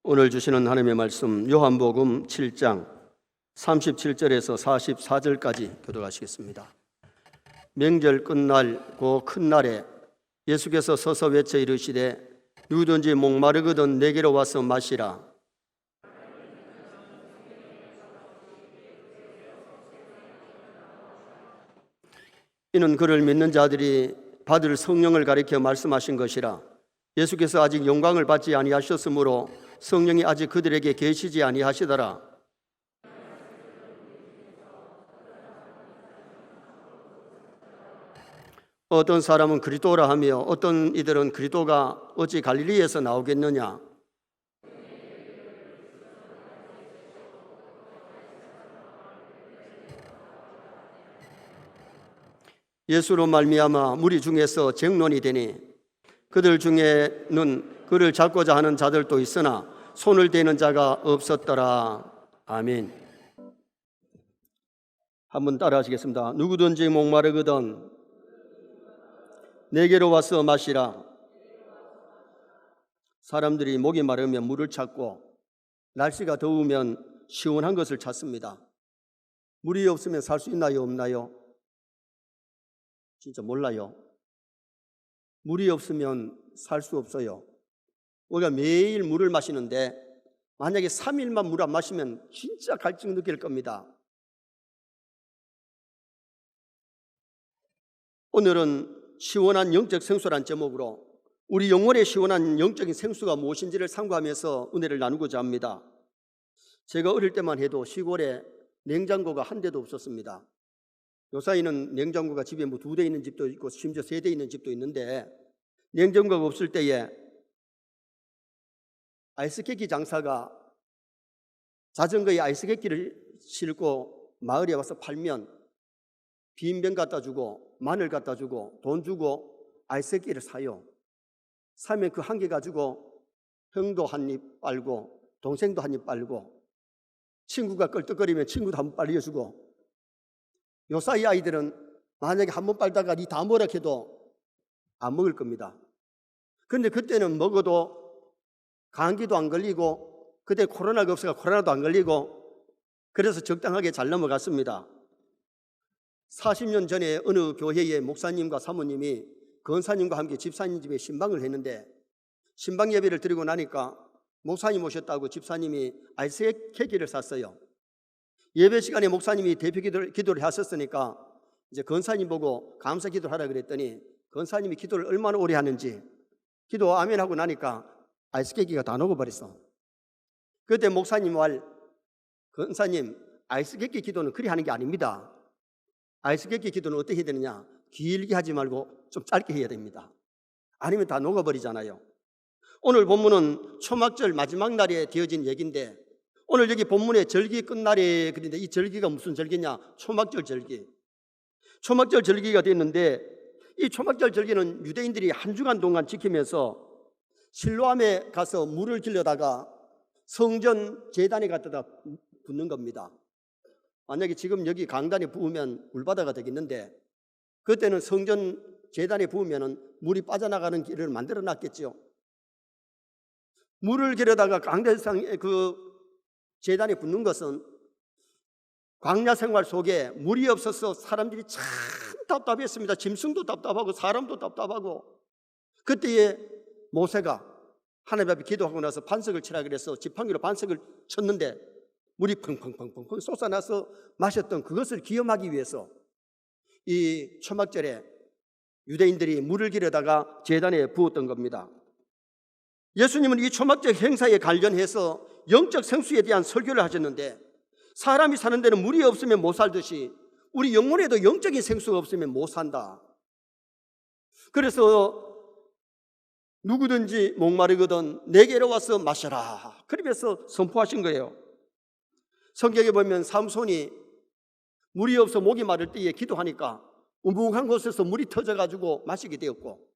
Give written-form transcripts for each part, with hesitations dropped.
오늘 주시는 하나님의 말씀 요한복음 7장 37절에서 44절까지 교독하시겠습니다. 명절 끝날 그 큰 날에 예수께서 서서 외쳐 이르시되 누구든지 목마르거든 내게로 와서 마시라. 이는 그를 믿는 자들이 받을 성령을 가리켜 말씀하신 것이라. 예수께서 아직 영광을 받지 아니하셨으므로 성령이 아직 그들에게 계시지 아니하시더라. 어떤 사람은 그리스도라 하며 어떤 이들은 그리스도가 어찌 갈릴리에서 나오겠느냐. 예수로 말미암아 무리 중에서 쟁론이 되니 그들 중에는 그를 잡고자 하는 자들도 있으나 손을 대는 자가 없었더라. 아멘. 한번 따라 하시겠습니다. 누구든지 목마르거든 내게로 와서 마시라. 사람들이 목이 마르면 물을 찾고 날씨가 더우면 시원한 것을 찾습니다. 물이 없으면 살 수 있나요, 없나요? 진짜 몰라요. 물이 없으면 살 수 없어요. 우리가 매일 물을 마시는데 만약에 3일만 물 안 마시면 진짜 갈증 느낄 겁니다. 오늘은 시원한 영적 생수란 제목으로 우리 영혼의 시원한 영적인 생수가 무엇인지를 상고하면서 은혜를 나누고자 합니다. 제가 어릴 때만 해도 시골에 냉장고가 한 대도 없었습니다. 요사이는 냉장고가 집에 뭐 2대 있는 집도 있고 심지어 3대 있는 집도 있는데 냉장고가 없을 때에 아이스케이크 장사가 자전거에 아이스케이크를 싣고 마을에 와서 팔면 빈병 갖다 주고 마늘 갖다 주고 돈 주고 아이스케이크를 사요. 사면 그 한 개 가지고 형도 한 입 빨고 동생도 한 입 빨고 친구가 껄떡거리면 친구도 한 번 빨려주고. 요사이 아이들은 만약에 한 번 빨다가 니 다 먹으라 해도 안 먹을 겁니다. 그런데 그때는 먹어도 감기도 안 걸리고 그때 코로나가 없어서 코로나도 안 걸리고 그래서 적당하게 잘 넘어갔습니다. 40년 전에 어느 교회의 목사님과 사모님이 권사님과 함께 집사님 집에 신방을 했는데 신방 예배를 드리고 나니까 목사님 오셨다고 집사님이 아이스케이크를 샀어요. 예배 시간에 목사님이 대표 기도를 하셨으니까 이제 권사님 보고 감사 기도를 하라 그랬더니 권사님이 기도를 얼마나 오래 하는지 기도 아멘 하고 나니까 아이스케이크가 다 녹아버렸어. 그때 목사님 말, 권사님 아이스케이크 기도는 그리 하는 게 아닙니다. 아이스케이크 기도는 어떻게 해야 되느냐? 길게 하지 말고 좀 짧게 해야 됩니다. 아니면 다 녹아버리잖아요. 오늘 본문은 초막절 마지막 날에 되어진 얘기인데 오늘 여기 본문에 절기 끝날에 그런데 이 절기가 무슨 절기냐? 초막절 절기. 초막절 절기가 됐는데 이 초막절 절기는 유대인들이 한 주간 동안 지키면서 실로암에 가서 물을 길러다가 성전 제단에 갖다가 붓는 겁니다. 만약에 지금 여기 강단에 부으면 물바다가 되겠는데 그때는 성전 제단에 부으면 물이 빠져나가는 길을 만들어 놨겠죠. 물을 길어다가 강대상에 그 제단에 붓는 것은 광야 생활 속에 물이 없어서 사람들이 참 답답했습니다. 짐승도 답답하고 사람도 답답하고 그때에 모세가 하나님 앞에 기도하고 나서 반석을 치라 그래서 지팡이로 반석을 쳤는데 물이 펑펑펑펑 솟아나서 마셨던 그것을 기념하기 위해서 이 초막절에 유대인들이 물을 길어다가 제단에 부었던 겁니다. 예수님은 이 초막절 행사에 관련해서 영적 생수에 대한 설교를 하셨는데 사람이 사는 데는 물이 없으면 못 살듯이 우리 영혼에도 영적인 생수가 없으면 못 산다. 그래서 누구든지 목마르거든 내게로 와서 마셔라. 그러면서 선포하신 거예요. 성경에 보면 삼손이 물이 없어 목이 마를 때에 기도하니까 우묵한 곳에서 물이 터져가지고 마시게 되었고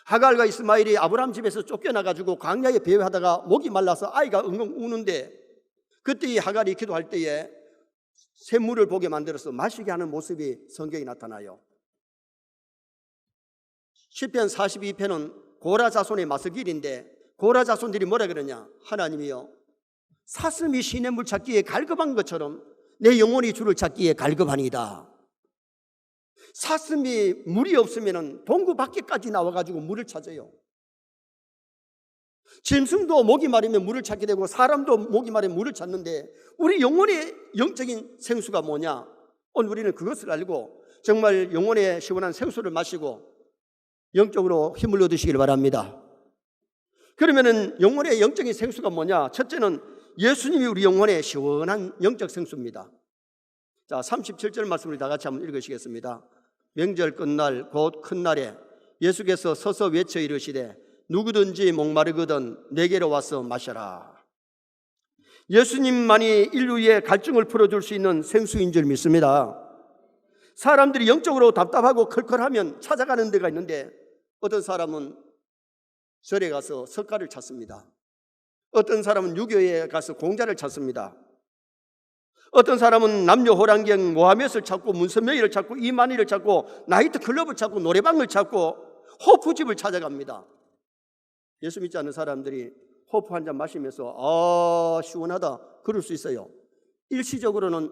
하갈과 이스마엘이 아브라함 집에서 쫓겨나가지고 광야에 배회하다가 목이 말라서 아이가 엉엉 우는데 그때 하갈이 기도할 때에 샘물을 보게 만들어서 마시게 하는 모습이 성경에 나타나요. 시편 42편은 고라 자손의 마스길인데 고라 자손들이 뭐라 그러냐? 하나님이여, 사슴이 시냇물 찾기에 갈급한 것처럼 내 영혼이 주를 찾기에 갈급하니이다. 사슴이 물이 없으면 동구 밖에까지 나와가지고 물을 찾아요. 짐승도 목이 마르면 물을 찾게 되고 사람도 목이 마르면 물을 찾는데 우리 영혼의 영적인 생수가 뭐냐? 오늘 우리는 그것을 알고 정말 영혼의 시원한 생수를 마시고 영적으로 힘을 얻으시길 바랍니다. 그러면은 영혼의 영적인 생수가 뭐냐? 첫째는 예수님이 우리 영혼의 시원한 영적 생수입니다. 자, 37절 말씀을 다 같이 한번 읽으시겠습니다. 명절 끝날 곧 큰 날에 예수께서 서서 외쳐 이르시되 누구든지 목마르거든 내게로 와서 마셔라. 예수님만이 인류의 갈증을 풀어줄 수 있는 생수인 줄 믿습니다. 사람들이 영적으로 답답하고 컬컬하면 찾아가는 데가 있는데 어떤 사람은 절에 가서 석가를 찾습니다. 어떤 사람은 유교에 가서 공자를 찾습니다. 어떤 사람은 남녀 호랑경 모하몇을 찾고 문선명이를 찾고 이만희를 찾고 나이트 클럽을 찾고 노래방을 찾고 호프집을 찾아갑니다. 예수 믿지 않는 사람들이 호프 한 잔 마시면서 시원하다 그럴 수 있어요. 일시적으로는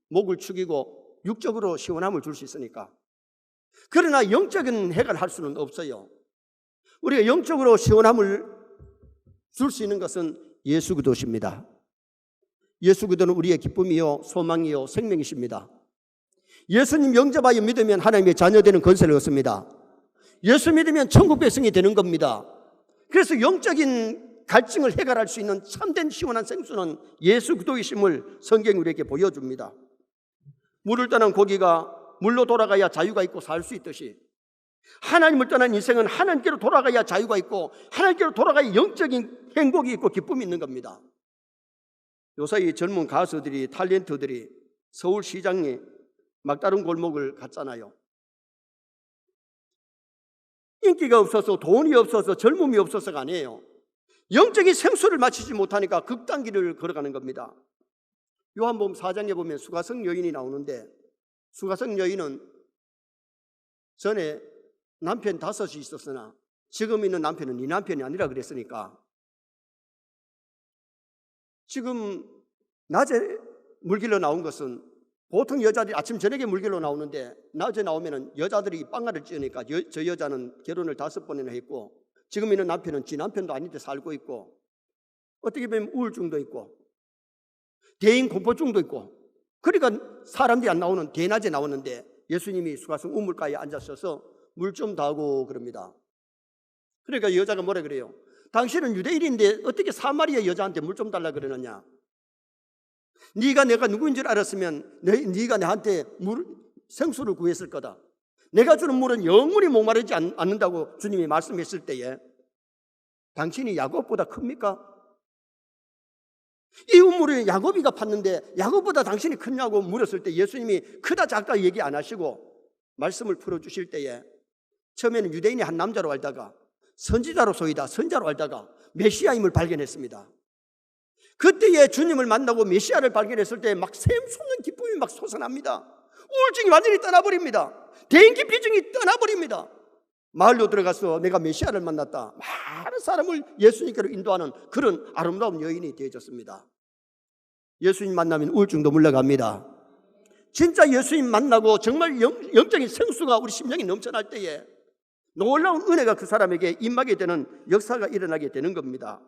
목을 축이고 육적으로 시원함을 줄 수 있으니까. 그러나 영적인 해결할 수는 없어요. 우리가 영적으로 시원함을 줄 수 있는 것은 예수 그리스도십니다. 예수 그리스도는 우리의 기쁨이요 소망이요 생명이십니다. 예수님 영접하여 믿으면 하나님의 자녀되는 권세를 얻습니다. 예수 믿으면 천국 백성이 되는 겁니다. 그래서 영적인 갈증을 해결할 수 있는 참된 시원한 생수는 예수 그리스도이심을 성경이 우리에게 보여줍니다. 물을 떠난 고기가 물로 돌아가야 자유가 있고 살 수 있듯이 하나님을 떠난 인생은 하나님께로 돌아가야 자유가 있고 하나님께로 돌아가야 영적인 행복이 있고 기쁨이 있는 겁니다. 요사이 젊은 가수들이 탤런트들이 서울시장에 막다른 골목을 갔잖아요. 인기가 없어서 돈이 없어서 젊음이 없어서가 아니에요. 영적인 생수를 마치지 못하니까 극단길을 걸어가는 겁니다. 요한복음 4장에 보면 수가성 여인이 나오는데 수가성 여인은 전에 남편 5이 있었으나 지금 있는 남편은 네 남편이 아니라 그랬으니까 지금 낮에 물길로 나온 것은 보통 여자들이 아침 저녁에 물길로 나오는데 낮에 나오면 여자들이 빵가를 찌으니까 저 여자는 결혼을 5번이나 했고 지금 있는 남편은 지 남편도 아닌데 살고 있고 어떻게 보면 우울증도 있고 대인 공포증도 있고 그러니까 사람들이 안 나오는 대낮에 나오는데 예수님이 수가성 우물가에 앉아서서 물 좀 다고 그럽니다. 그러니까 여자가 뭐라 그래요? 당신은 유대인인데 어떻게 사마리아 여자한테 물 좀 달라 그러느냐? 네가 내가 누구인 줄 알았으면 네가 나한테 생수를 구했을 거다. 내가 주는 물은 영원히 목마르지 않는다고 주님이 말씀했을 때에 당신이 야곱보다 큽니까? 이 우물을 야곱이가 팠는데 야곱보다 당신이 크냐고 물었을 때 예수님이 크다 작다 얘기 안 하시고 말씀을 풀어주실 때에 처음에는 유대인이 한 남자로 알다가 선지자로 소이다 선자로 알다가 메시아임을 발견했습니다. 그때에 주님을 만나고 메시아를 발견했을 때 막 샘솟는 기쁨이 막 솟아납니다. 우울증이 완전히 떠나버립니다. 대인기피증이 떠나버립니다. 마을로 들어가서 내가 메시아를 만났다. 많은 사람을 예수님께로 인도하는 그런 아름다운 여인이 되어졌습니다. 예수님 만나면 우울증도 물러갑니다. 진짜 예수님 만나고 정말 영적인 생수가 우리 심령이 넘쳐날 때에 놀라운 은혜가 그 사람에게 임하게 되는 역사가 일어나게 되는 겁니다.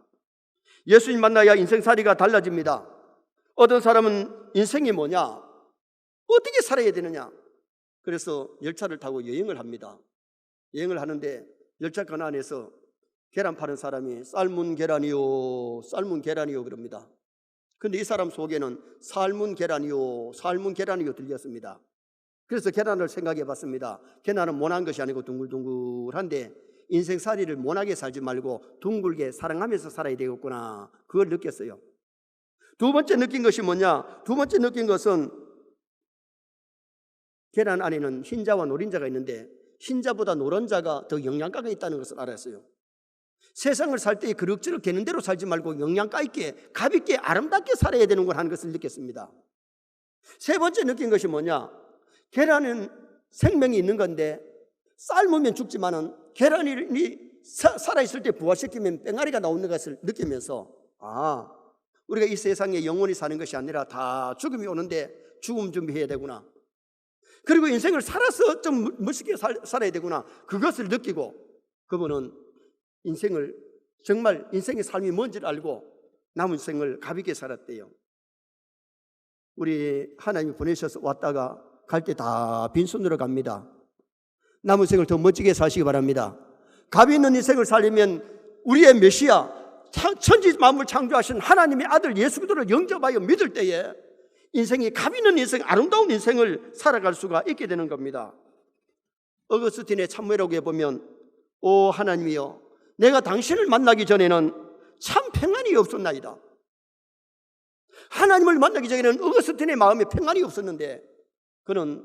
예수님 만나야 인생살이가 달라집니다. 어떤 사람은 인생이 뭐냐? 어떻게 살아야 되느냐? 그래서 열차를 타고 여행을 합니다. 여행을 하는데 열차관 안에서 계란 파는 사람이 삶은 계란이요 삶은 계란이요 그럽니다. 근데 이 사람 속에는 삶은 계란이요 삶은 계란이요 들렸습니다. 그래서 계란을 생각해 봤습니다. 계란은 모난 것이 아니고 둥글둥글한데 인생살이를 모나게 살지 말고 둥글게 사랑하면서 살아야 되겠구나. 그걸 느꼈어요. 두 번째 느낀 것이 뭐냐? 두 번째 느낀 것은 계란 안에는 흰자와 노른자가 있는데 흰자보다 노른자가 더 영양가가 있다는 것을 알았어요. 세상을 살 때 그럭저럭 되는 대로 살지 말고 영양가 있게 가볍게 아름답게 살아야 되는 걸 하는 것을 느꼈습니다. 세 번째 느낀 것이 뭐냐? 계란은 생명이 있는 건데 삶으면 죽지만은 계란이 살아있을 때 부활시키면 뺑아리가 나오는 것을 느끼면서 우리가 이 세상에 영원히 사는 것이 아니라 다 죽음이 오는데 죽음 준비해야 되구나. 그리고 인생을 살아서 좀 멋있게 살아야 되구나. 그것을 느끼고 그분은 정말 인생의 삶이 뭔지를 알고 남은 생을 가볍게 살았대요. 우리 하나님이 보내셔서 왔다가 갈 때 다 빈손으로 갑니다. 남은 생을 더 멋지게 사시기 바랍니다. 값 있는 인생을 살려면 우리의 메시아, 천지 만물 창조하신 하나님의 아들 예수 그리스도를 영접하여 믿을 때에 인생이 값 있는 인생, 아름다운 인생을 살아갈 수가 있게 되는 겁니다. 어거스틴의 참회록에 보면 오 하나님이여, 내가 당신을 만나기 전에는 참 평안이 없었나이다. 하나님을 만나기 전에는 어거스틴의 마음에 평안이 없었는데 그는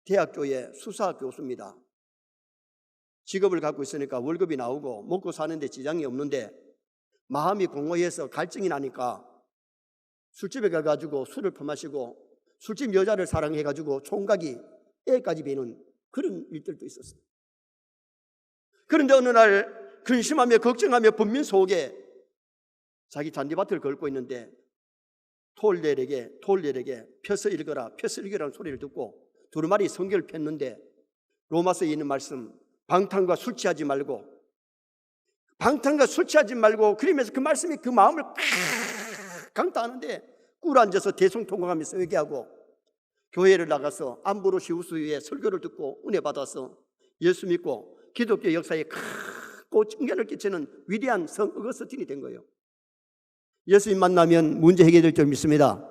대학교의 수사학 교수입니다. 직업을 갖고 있으니까 월급이 나오고 먹고 사는데 지장이 없는데 마음이 공허해서 갈증이 나니까 술집에 가가지고 술을 퍼마시고 술집 여자를 사랑해가지고 총각이 애까지 베는 그런 일들도 있었어요. 그런데 어느 날 근심하며 걱정하며 분민 속에 자기 잔디밭을 걸고 있는데 톨ler에게 펴서 읽으라는 소리를 듣고 두루마리 성경을 폈는데 로마서에 있는 말씀, 방탕과 술 취하지 말고 그러면서 그 말씀이 그 마음을 강타하는데 꿇어앉아서 대성통곡하면서 얘기하고 교회를 나가서 암브로시우스의 설교를 듣고 은혜 받아서 예수 믿고 기독교 역사에 크고 충격을 끼치는 위대한 성 어거스틴이 된 거예요. 예수님 만나면 문제 해결될 줄 믿습니다.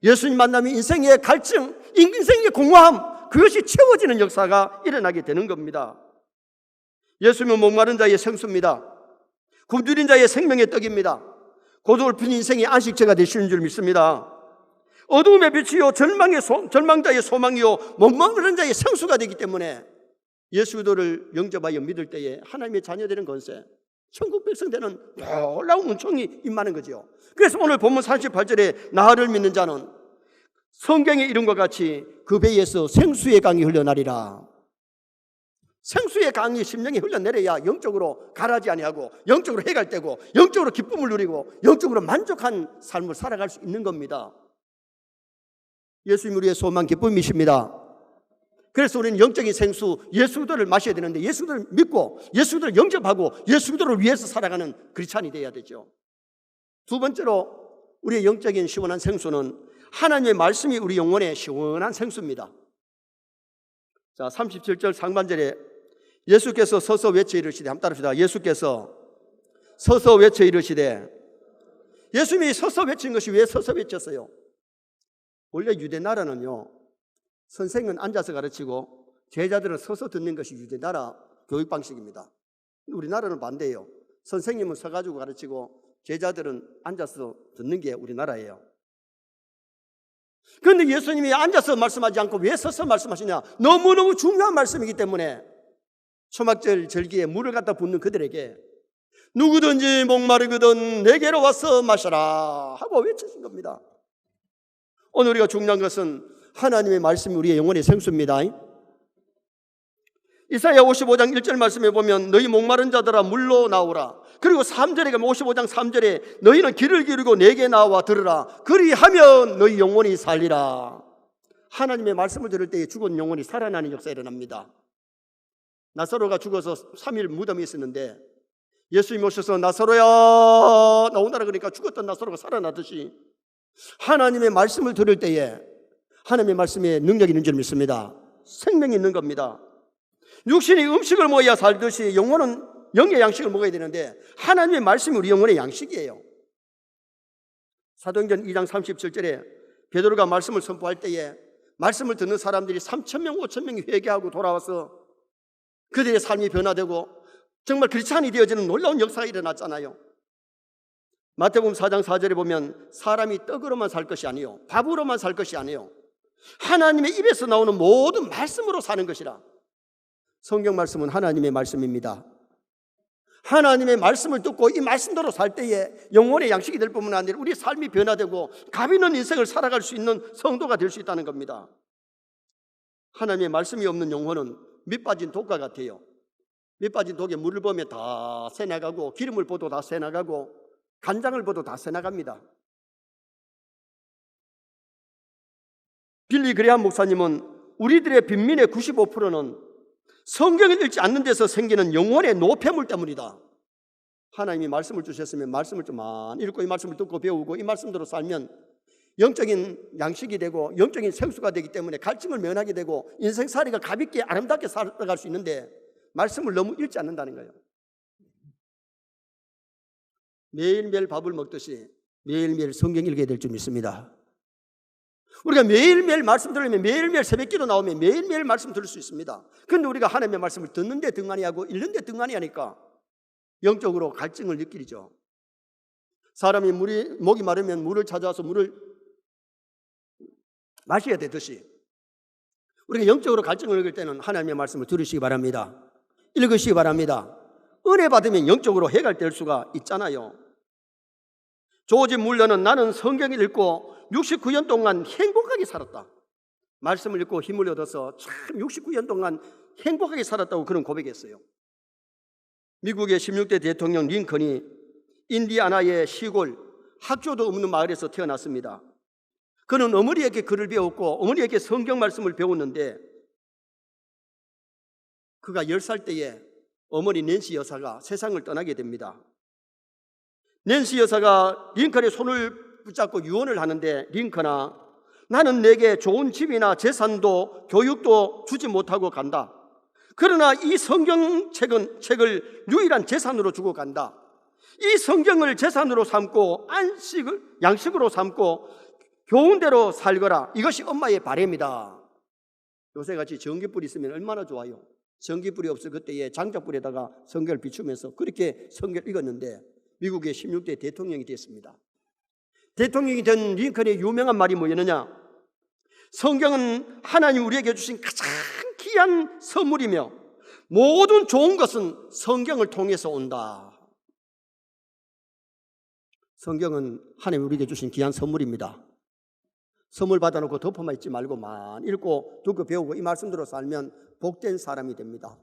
예수님 만나면 인생의 갈증, 인생의 공허함, 그것이 채워지는 역사가 일어나게 되는 겁니다. 예수님은 목마른 자의 생수입니다. 굶주린 자의 생명의 떡입니다. 고독을 핀 인생의 안식처가 되시는 줄 믿습니다. 어두움의 빛이요 절망자의 소망이요 목마른 자의 생수가 되기 때문에 예수 그리스도를 영접하여 믿을 때에 하나님의 자녀 되는 권세, 천국 백성 되는 놀라운 은총이 임하는 거죠. 그래서 오늘 본문 38절에 나를 믿는 자는 성경의 이름과 같이 그 배에서 생수의 강이 흘러나리라. 생수의 강이 심령에 흘러내려야 영적으로 가라지 아니하고 영적으로 해갈되고 영적으로 기쁨을 누리고 영적으로 만족한 삶을 살아갈 수 있는 겁니다. 예수님 우리의 소망 기쁨이십니다. 그래서 우리는 영적인 생수 예수 그리스도를 마셔야 되는데 예수 그리스도를 믿고 예수 그리스도를 영접하고 예수 그리스도를 위해서 살아가는 크리스찬이 되어야 되죠. 두 번째로 우리의 영적인 시원한 생수는 하나님의 말씀이 우리 영혼의 시원한 생수입니다. 자, 37절 상반절에 예수께서 서서 외쳐 이르시되, 한번 따라합시다. 예수께서 서서 외쳐 이르시되. 예수님이 서서 외친 것이 왜 서서 외쳤어요? 원래 유대 나라는요, 선생은 앉아서 가르치고 제자들은 서서 듣는 것이 유대 나라 교육 방식입니다. 우리나라는 반대예요. 선생님은 서가지고 가르치고 제자들은 앉아서 듣는 게 우리나라예요. 그런데 예수님이 앉아서 말씀하지 않고 왜 서서 말씀하시냐? 너무너무 중요한 말씀이기 때문에 초막절 절기에 물을 갖다 붓는 그들에게 누구든지 목마르거든 내게로 와서 마셔라 하고 외치신 겁니다. 오늘 우리가 중요한 것은 하나님의 말씀이 우리의 영혼의 생수입니다. 이사야 55장 1절 말씀에 보면 너희 목마른 자들아 물로 나오라. 그리고 3절에 가면 55장 3절에 너희는 귀를 기울이고 내게 나와 들으라. 그리하면 너희 영혼이 살리라. 하나님의 말씀을 들을 때에 죽은 영혼이 살아나는 역사가 일어납니다. 나사로가 죽어서 3일 무덤에 있었는데 예수님이 오셔서 나사로야 나오나라 그러니까 죽었던 나사로가 살아나듯이 하나님의 말씀을 들을 때에 하나님의 말씀에 능력이 있는 줄 믿습니다. 생명이 있는 겁니다. 육신이 음식을 먹어야 살듯이 영혼은 영의 양식을 먹어야 되는데 하나님의 말씀이 우리 영혼의 양식이에요. 사도행전 2장 37절에 베드로가 말씀을 선포할 때에 말씀을 듣는 사람들이 3,000명 5,000명이 회개하고 돌아와서 그들의 삶이 변화되고 정말 크리스찬이 되어지는 놀라운 역사가 일어났잖아요. 마태복음 4장 4절에 보면 사람이 떡으로만 살 것이 아니요 밥으로만 살 것이 아니요 하나님의 입에서 나오는 모든 말씀으로 사는 것이라. 성경 말씀은 하나님의 말씀입니다. 하나님의 말씀을 듣고 이 말씀대로 살 때에 영혼의 양식이 될 뿐만 아니라 우리의 삶이 변화되고 값 있는 인생을 살아갈 수 있는 성도가 될 수 있다는 겁니다. 하나님의 말씀이 없는 영혼은 밑 빠진 독과 같아요. 밑 빠진 독에 물을 보면 다 새나가고 기름을 부어도 다 새나가고 간장을 부어도 다 새나갑니다. 빌리 그레함 목사님은 우리들의 빈민의 95%는 성경을 읽지 않는 데서 생기는 영혼의 노폐물 때문이다. 하나님이 말씀을 주셨으면 말씀을 좀 많이 읽고 이 말씀을 듣고 배우고 이 말씀대로 살면 영적인 양식이 되고 영적인 생수가 되기 때문에 갈증을 면하게 되고 인생살이가 가볍게 아름답게 살아갈 수 있는데 말씀을 너무 읽지 않는다는 거예요. 매일매일 밥을 먹듯이 매일매일 성경 읽어야 될 줄 믿습니다. 우리가 매일매일 말씀 들으면 매일매일 새벽기도 나오면 매일매일 말씀 들을 수 있습니다. 그런데 우리가 하나님의 말씀을 듣는데 등한히 하고 읽는데 등한히 하니까 영적으로 갈증을 느끼죠. 사람이 목이 마르면 물을 찾아와서 물을 마셔야 되듯이 우리가 영적으로 갈증을 느낄 때는 하나님의 말씀을 들으시기 바랍니다. 읽으시기 바랍니다. 은혜 받으면 영적으로 해결될 수가 있잖아요. 조지 물러는 나는 성경을 읽고 69년 동안 행복하게 살았다. 말씀을 읽고 힘을 얻어서 참 69년 동안 행복하게 살았다고 그런 고백했어요. 미국의 16대 대통령 링컨이 인디아나의 시골 학교도 없는 마을에서 태어났습니다. 그는 어머니에게 글을 배웠고 어머니에게 성경 말씀을 배웠는데 그가 10살 때에 어머니 낸시 여사가 세상을 떠나게 됩니다. 낸시 여사가 링컨의 손을 붙잡고 유언을 하는데 링컨아, 나는 내게 좋은 집이나 재산도 교육도 주지 못하고 간다. 그러나 이 성경책을 유일한 재산으로 주고 간다. 이 성경을 재산으로 삼고 양식으로 삼고 교훈대로 살거라. 이것이 엄마의 바람이다. 요새같이 전기불이 있으면 얼마나 좋아요. 전기불이 없을 그때에 장작불에다가 성경을 비추면서 그렇게 성경을 읽었는데 미국의 16대 대통령이 됐습니다. 대통령이 된 링컨의 유명한 말이 뭐였느냐? 성경은 하나님 우리에게 주신 가장 귀한 선물이며 모든 좋은 것은 성경을 통해서 온다. 성경은 하나님 우리에게 주신 귀한 선물입니다. 선물 받아놓고 덮어만 있지 말고 많이 읽고 듣고 배우고 이 말씀대로 살면 복된 사람이 됩니다.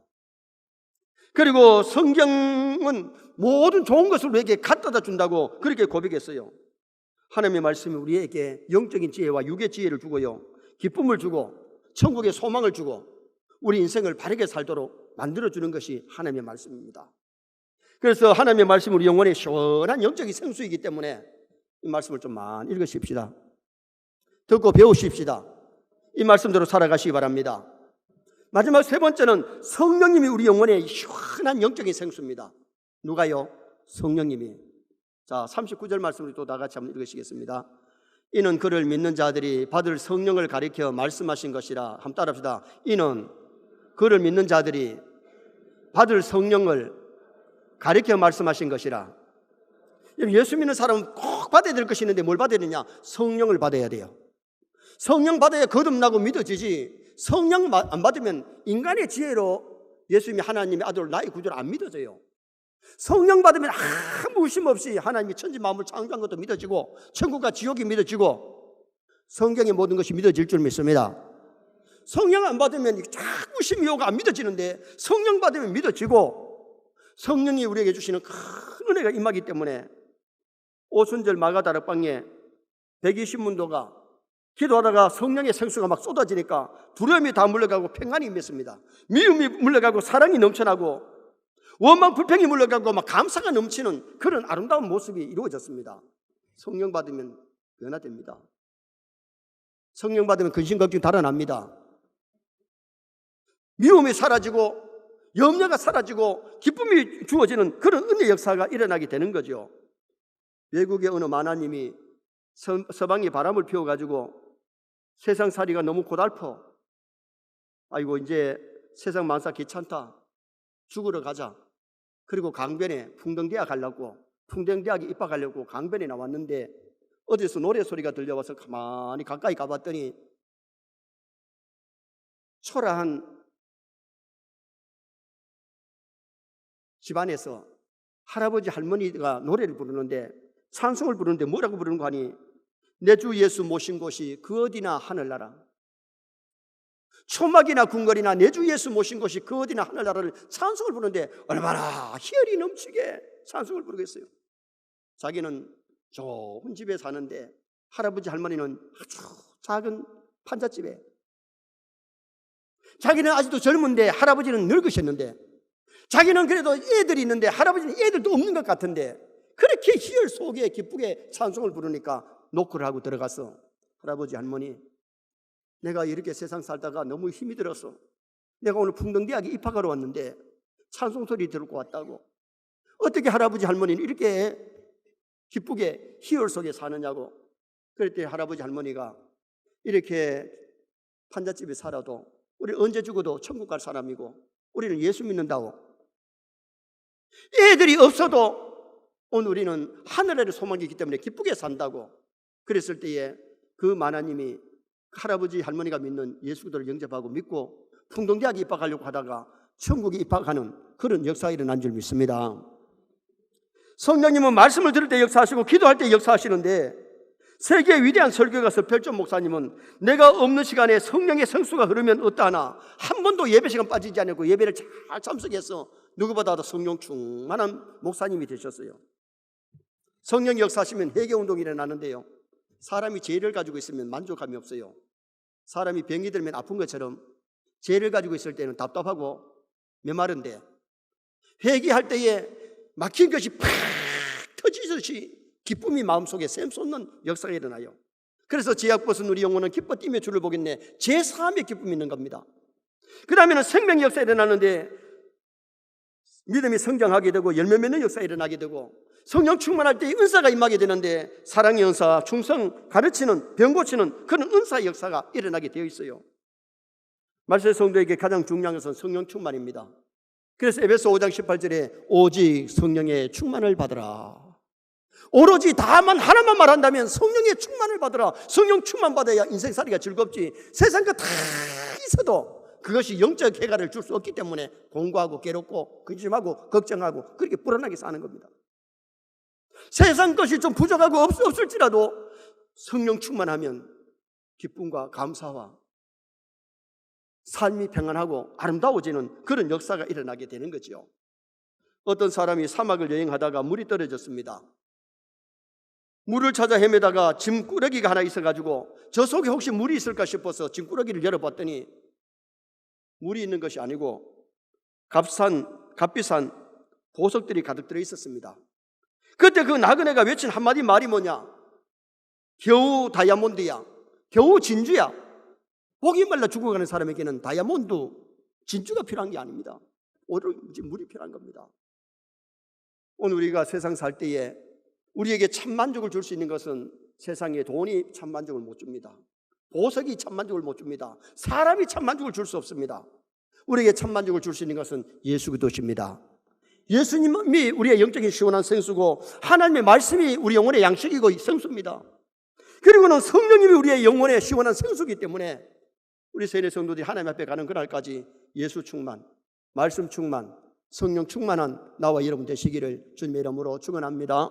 그리고 성경은 모든 좋은 것을 우리에게 갖다 준다고 그렇게 고백했어요. 하나님의 말씀이 우리에게 영적인 지혜와 육의 지혜를 주고요, 기쁨을 주고 천국의 소망을 주고 우리 인생을 바르게 살도록 만들어주는 것이 하나님의 말씀입니다. 그래서 하나님의 말씀은 우리 영혼의 시원한 영적인 생수이기 때문에 이 말씀을 좀 많이 읽으십시다. 듣고 배우십시다. 이 말씀대로 살아가시기 바랍니다. 마지막 세 번째는 성령님이 우리 영혼의 시원한 영적인 생수입니다. 누가요? 성령님이. 자, 39절 말씀을 또 다 같이 한번 읽으시겠습니다. 이는 그를 믿는 자들이 받을 성령을 가리켜 말씀하신 것이라. 한번 따라합시다. 이는 그를 믿는 자들이 받을 성령을 가리켜 말씀하신 것이라. 예수 믿는 사람은 꼭 받아야 될 것이 있는데 뭘 받아야 되냐? 성령을 받아야 돼요. 성령 받아야 거듭나고 믿어지지, 성령 안 받으면 인간의 지혜로 예수님이 하나님의 아들 나의 구주를 안 믿어져요. 성령 받으면 아무 의심 없이 하나님이 천지 만물 창조한 것도 믿어지고 천국과 지옥이 믿어지고 성경의 모든 것이 믿어질 줄 믿습니다. 성령 안 받으면 자꾸 의심이 오고 안 믿어지는데 성령 받으면 믿어지고 성령이 우리에게 주시는 큰 은혜가 임하기 때문에 오순절 마가다락방에 120문도가 기도하다가 성령의 생수가 막 쏟아지니까 두려움이 다 물러가고 평안이 임했습니다. 미움이 물러가고 사랑이 넘쳐나고 원망 불평이 물러가고 막 감사가 넘치는 그런 아름다운 모습이 이루어졌습니다. 성령 받으면 변화됩니다. 성령 받으면 근심 걱정 달아납니다. 미움이 사라지고 염려가 사라지고 기쁨이 주어지는 그런 은혜 역사가 일어나게 되는 거죠. 외국의 어느 만화님이 서방이 바람을 피워가지고 세상살이가 너무 고달퍼, 아이고 이제 세상 만사 귀찮다, 죽으러 가자. 그리고 강변에 풍덩대학 가려고, 풍덩대학에 입학하려고 강변에 나왔는데 어디서 노래소리가 들려와서 가만히 가까이 가봤더니 초라한 집안에서 할아버지 할머니가 노래를 부르는데, 찬송을 부르는데 뭐라고 부르는 거 아니? 내 주 예수 모신 곳이 그 어디나 하늘나라. 초막이나 궁궐이나 내 주 예수 모신 곳이 그 어디나 하늘나라를 찬송을 부르는데 얼마나 희열이 넘치게 찬송을 부르겠어요. 자기는 좋은 집에 사는데 할아버지 할머니는 아주 작은 판잣집에, 자기는 아직도 젊은데 할아버지는 늙으셨는데, 자기는 그래도 애들이 있는데 할아버지는 애들도 없는 것 같은데, 그렇게 희열 속에 기쁘게 찬송을 부르니까 노크를 하고 들어가서, 할아버지 할머니, 내가 이렇게 세상 살다가 너무 힘이 들어서 내가 오늘 풍등대학에 입학하러 왔는데 찬송 소리 들고 왔다고, 어떻게 할아버지 할머니는 이렇게 기쁘게 희열 속에 사느냐고. 그랬더니 할아버지 할머니가 이렇게 판잣집에 살아도 우리 언제 죽어도 천국 갈 사람이고 우리는 예수 믿는다고, 애들이 없어도 오늘 우리는 하늘의 소망이 있기 때문에 기쁘게 산다고. 그랬을 때에 그 만화님이 할아버지 할머니가 믿는 예수 그리스도를 영접하고 믿고 풍동대학에 입학하려고 하다가 천국에 입학하는 그런 역사가 일어난 줄 믿습니다. 성령님은 말씀을 들을 때 역사하시고 기도할 때 역사하시는데, 세계의 위대한 설교가서 별점 목사님은 내가 없는 시간에 성령의 성수가 흐르면 어떠하나 한 번도 예배 시간 빠지지 않고 예배를 잘 참석해서 누구보다도 성령 충만한 목사님이 되셨어요. 성령 역사하시면 회개운동이 일어나는데요, 사람이 죄를 가지고 있으면 만족감이 없어요. 사람이 병이 들면 아픈 것처럼 죄를 가지고 있을 때는 답답하고 메마른데, 회개할 때에 막힌 것이 팍 터지듯이 기쁨이 마음속에 샘솟는 역사가 일어나요. 그래서 죄악 벗은 우리 영혼은 기뻐 뛰며 주를 보겠네, 제3의 기쁨이 있는 겁니다. 그 다음에는 생명의 역사가 일어나는데, 믿음이 성장하게 되고 열매 맺는 역사가 일어나게 되고, 성령 충만할 때 은사가 임하게 되는데, 사랑의 은사, 충성, 가르치는, 병 고치는 그런 은사의 역사가 일어나게 되어 있어요. 말세 성도에게 가장 중요한 것은 성령 충만입니다. 그래서 에베소 5장 18절에 오직 성령의 충만을 받으라. 오로지 다만 하나만 말한다면 성령의 충만을 받으라. 성령 충만 받아야 인생살이가 즐겁지, 세상 거 다 있어도 그것이 영적 해가를 줄 수 없기 때문에 공고하고 괴롭고 근심하고 걱정하고 그렇게 불안하게 사는 겁니다. 세상 것이 좀 부족하고 없을지라도 성령 충만하면 기쁨과 감사와 삶이 평안하고 아름다워지는 그런 역사가 일어나게 되는 거죠. 어떤 사람이 사막을 여행하다가 물이 떨어졌습니다. 물을 찾아 헤매다가 짐꾸러기가 하나 있어가지고 저 속에 혹시 물이 있을까 싶어서 짐꾸러기를 열어봤더니 물이 있는 것이 아니고 값비싼 보석들이 가득 들어 있었습니다. 그때 그 나그네가 외친 한마디 말이 뭐냐? 겨우 다이아몬드야, 겨우 진주야. 목이 말라 죽어가는 사람에게는 다이아몬드, 진주가 필요한 게 아닙니다. 오로지 물이 필요한 겁니다. 오늘 우리가 세상 살 때에 우리에게 참 만족을 줄 수 있는 것은 세상에 돈이 참 만족을 못 줍니다. 보석이 참 만족을 못 줍니다. 사람이 참 만족을 줄 수 없습니다. 우리에게 참 만족을 줄 수 있는 것은 예수 그리스도십니다. 예수님이 우리의 영적인 시원한 생수고 하나님의 말씀이 우리 영혼의 양식이고 생수입니다. 그리고는 성령님이 우리의 영혼의 시원한 생수이기 때문에 우리 세례 성도들이 하나님 앞에 가는 그날까지 예수 충만, 말씀 충만, 성령 충만한 나와 여러분 되시기를 주님의 이름으로 축원합니다.